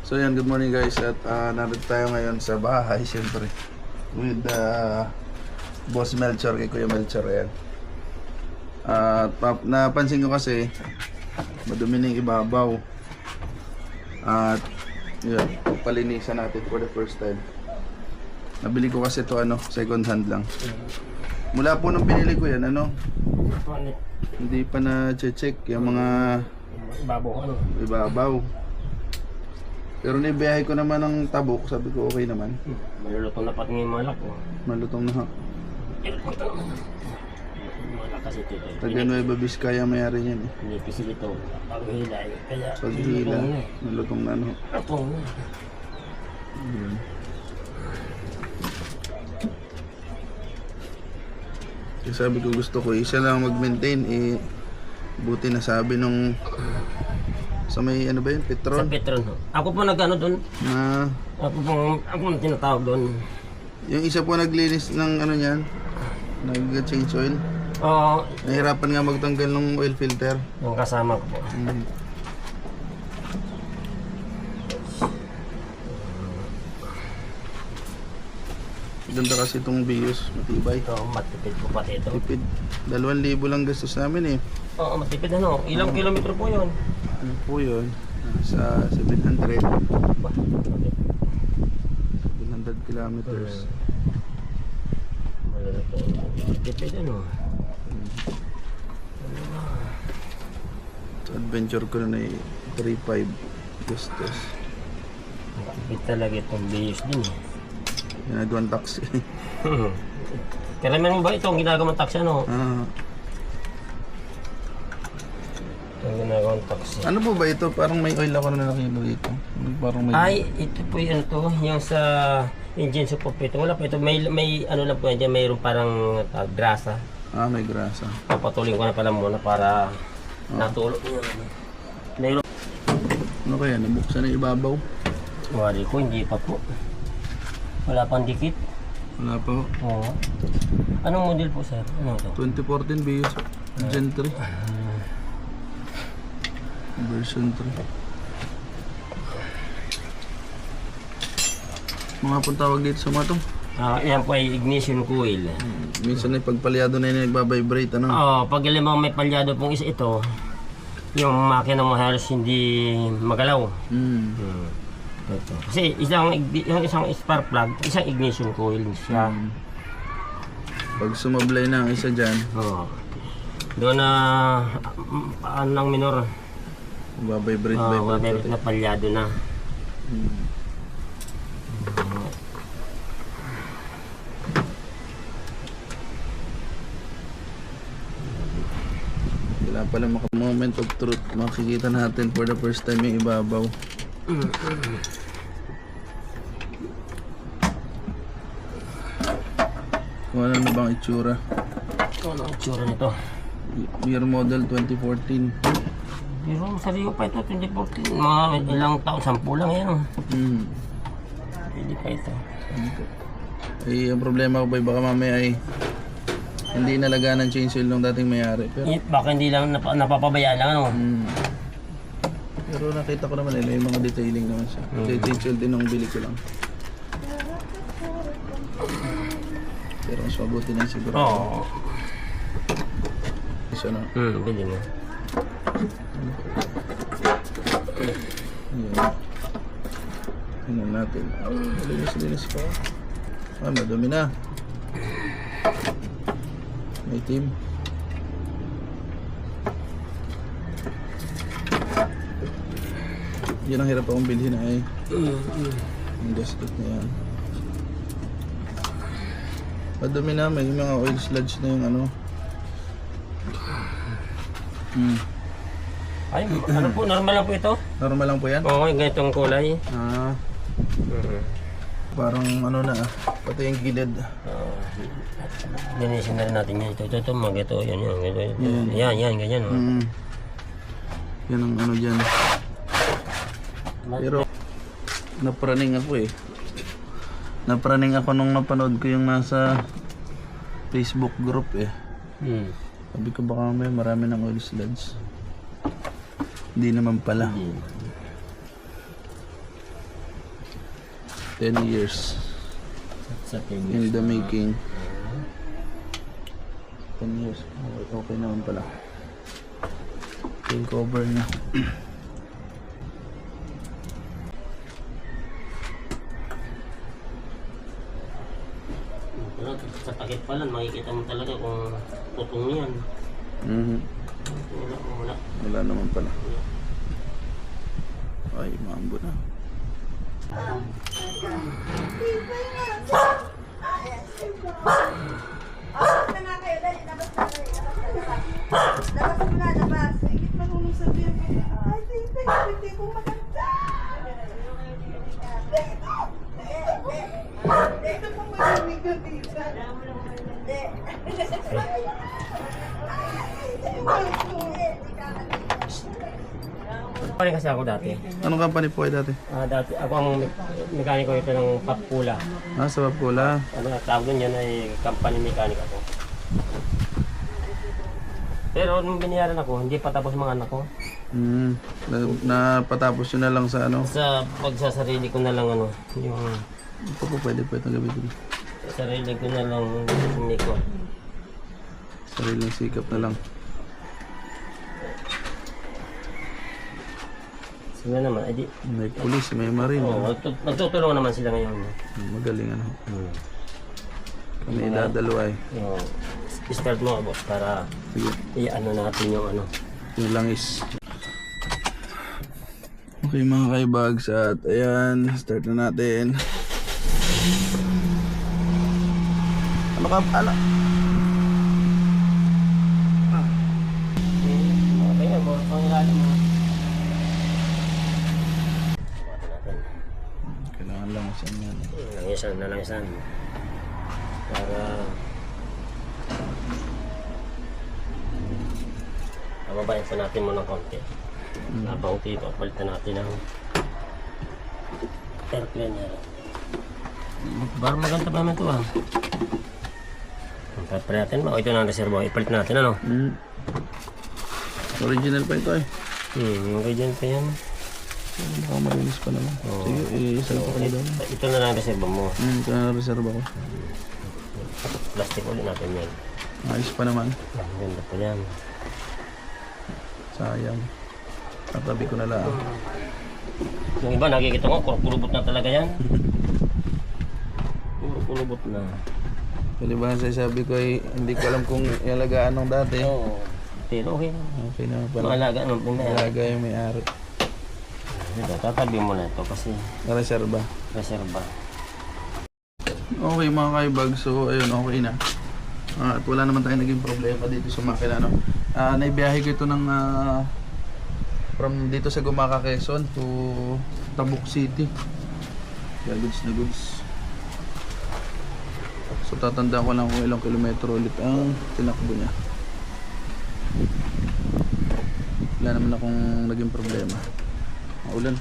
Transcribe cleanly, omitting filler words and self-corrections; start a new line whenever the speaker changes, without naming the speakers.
So yan, good morning guys. At narito tayo ngayon sa bahay, siyempre. With Boss Melchor, kay Kuya Melchor. Ayan. Napansin ko kasi, madumi na yung ibabaw. At yun, palinisan natin for the first time. Nabili ko kasi ito second hand lang. Mula po nung pinili ko yan, hindi pa na-check yung mga ibabaw. Pero nibiyahe ko naman ng Tabuk, sabi ko okay naman.
Malulutong na pati ng malak.
Malutong na ha.
Malakas ito.
Taga Nueva Vizcaya mayari niyan eh.
Pinipisil ito. Paghilay. Kaya
Paghila, malutong na
Atong na.
Yun. Kasi sabi ko gusto ko isa lang mag-maintain eh. Buti na sabi nung sa may ba yun? Petron?
Sa Petron. Ako po nag-ano doon.
Na
Ako ang tinatawag doon.
yung isa po naglinis ng niyan. Nag-change oil.
Oo.
Nahirapan nga magtanggal ng oil filter.
Yung kasama ko po.
Ganda kasi itong Vios, matibay.
Ito, matipid po pati ito.
Tipid. 2,000 lang gastos namin eh.
Oo, matipid Ilang kilometro po yun?
Ano po yun? Sa 700. 700 kilometers.
Matipid
Sa adventure ko na 3,500 gastos.
Matipid talaga itong Vios din eh.
Ginagawang taxi.
Karamihan ba itong ginagawang taxi Itong ginagawang taxi.
Ano po ba ito? Parang may oil ako na nakita dito. Parang may...
Ay, ito po yung yung sa engine support po ito. Wala po ito. May lang po yan. Mayroon parang grasa.
May grasa.
Papatuloy ko na pala muna para natulog. Mayroon.
Ano kaya? Nabuksan na ibabaw?
Wari ko, hindi pa po. Wala pang dikit.
Wala pa ho.
Oo. Anong model po sir? Ano ito?
2014 Vios Gen 3. Version 3. Mga pong tawag dito sa mga to?
Yan po ay ignition coil.
Minsan ay pagpalyado na yun nagbabibrate
Pag alam may palyado pong isa ito, yung makina mo halos hindi magalaw. Ito. Kasi yung isang spark plug, isang ignition coil siya.
Pag sumablay na ang isa dyan,
doon na ng minor.
babibrate
Babibrate na palyado na.
Wala pala moment of truth. Makikita natin for the first time yung ibabaw. Kung ano na bang itsura.
Ano ang itsura nito?
Year model 2014.
Pero sariwa pa ito, 2014. Mga ilang taon, 10 lang yan. Hindi pa ito.
Ang problema ko ba baka mamaya ay hindi nalaga ng change oil ng dating mayari. Pero,
Baka hindi lang napapabayaan lang
pero nakita ko naman may mga detailing naman siya. Change oil din nung bili ko lang. Pero mas mabuti na siguro. Isa na.
Bili mo.
Ayan. Tingnan natin. Linis pa. Madumi na. May team. Yan ang hirap akong bilhin ay. Yung gasket na yan. Madumi na. May mga oil sludge na yung
Ay, ano po? Normal lang po ito?
Normal lang po yan?
Oo, yung ganitong kulay.
Parang pati yung gilid.
Linisin na rin natin yan. Ito, ito. Yan, ganyan.
Yan ang dyan. Pero, napraning ako eh. Napraning ako nung napanood ko yung nasa Facebook group eh. Sabi ko baka may marami ng oil sludge. Hindi naman pala. 10 years
Sa
in the making. 10 years. Okay naman pala. Yung cover niya.
Pero sa takip pa lang, makikita mo talaga kung tutong yan. Wala.
Wala naman pala. Ay, mambo na.
Labas mo na, labas. Hindi marunong sabihin ko na, ay, hindi ko maganda. Dito po malamig na dito.
Paling kasi ako dati.
Anong company po kayo dati?
Dati ako ang mekaniko ito ng Papula.
Sa Papula.
Ano tawag doon yan ay company mechanic ako. Pero nung binayaran ako, hindi pa tapos mga anak ko.
Napatapos yun na lang sa ano?
Sa pagsasarili ko na lang ano, yung
Ito po pwede po itong gamitin.
sarili ko na lang hindi ko.
Sariling sikap na lang.
Sila naman, edi,
May police, may marine.
nagtutulungan naman sila ngayon.
Magaling ano. Kami idadalawa eh.
Yung, start mo boss para
Sige.
i-ano natin yung ano.
Yung langis. Okay mga kaibags at ayan, start na natin. Ano ka? Ano?
Okay yan, boss. Ang ilalim mo. Buhatin natin.
Kailangan lang sa yan.
Langisan na langisan. Para mababayan pa natin muna konti. Habang dito, palitan natin ang air cleaner. Bar maganda pa naman ito ah. Palitan natin ba? O ito na ang reservo. Ipalit natin ano?
Original pa ito eh.
Region pa yan.
Baka malinis pa naman.
Oo.
Sige, isa lang pa kayo doon.
Ito na lang ang reservo mo.
Ito na reserve ako.
Plastic ulit natin yan.
Ayos pa naman.
Ang ganda pa yan.
Sayang. Tatabi ko na lang.
Yung iba nakikita ko, kulubot na talaga yan. Kulubot na.
Palibhasa sabi ko eh, hindi ko alam kung ilagaan nung dati.
Oo. Pero okay.
Okay na pala.
Maalaga nung pinaya.
Ilaga yung may-ari.
Ito, tatabi mo na ito kasi
Reserva.
reserva.
Okay mga kaibag, so ayun, okay na. At wala naman tayong naging problema dito sa makina. No? Naibiyahe ko ito ng from dito sa Gumaca, Quezon to Tabuk City. Kaya goods na goods. So tatandaan ko lang kung ilang kilometro ulit ang tinakbo niya. Wala naman akong naging problema. Maulan.